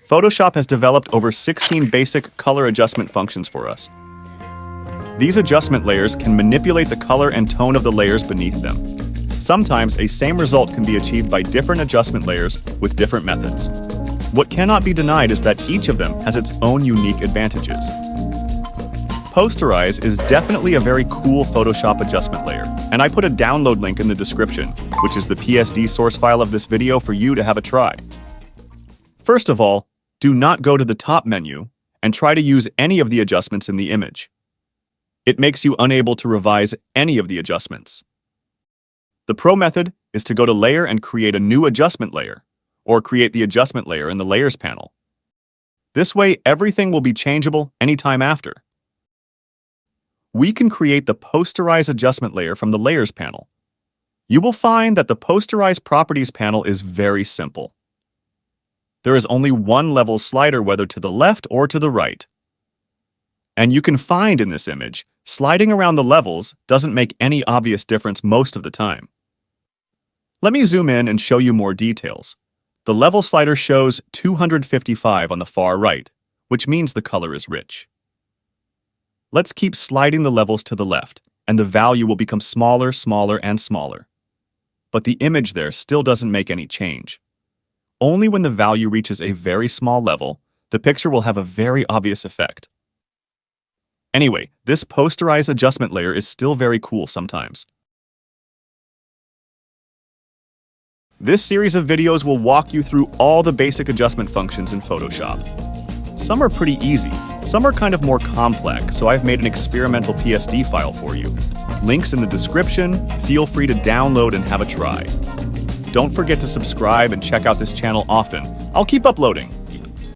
Photoshop has developed over 16 basic color adjustment functions for us. These adjustment layers can manipulate the color and tone of the layers beneath them. Sometimes a same result can be achieved by different adjustment layers with different methods. What cannot be denied is that each of them has its own unique advantages. Posterize is definitely a very cool Photoshop adjustment layer, and I put a download link in the description, which is the PSD source file of this video for you to have a try. First of all, do not go to the top menu and try to use any of the adjustments in the image. It makes you unable to revise any of the adjustments. The pro method is to go to Layer and create a new adjustment layer, or create the adjustment layer in the Layers panel. This way, everything will be changeable anytime after. We can create the Posterize adjustment layer from the Layers panel. You will find that the Posterize Properties panel is very simple. There is only one level slider, whether to the left or to the right. And you can find in this image, sliding around the levels doesn't make any obvious difference most of the time. Let me zoom in and show you more details. The level slider shows 255 on the far right, which means the color is rich. Let's keep sliding the levels to the left, and the value will become smaller, smaller, and smaller. But the image there still doesn't make any change. Only when the value reaches a very small level, the picture will have a very obvious effect. Anyway, this Posterize adjustment layer is still very cool sometimes. This series of videos will walk you through all the basic adjustment functions in Photoshop. Some are pretty easy, some are kind of more complex, so I've made an experimental PSD file for you. Links in the description, feel free to download and have a try. Don't forget to subscribe and check out this channel often. I'll keep uploading.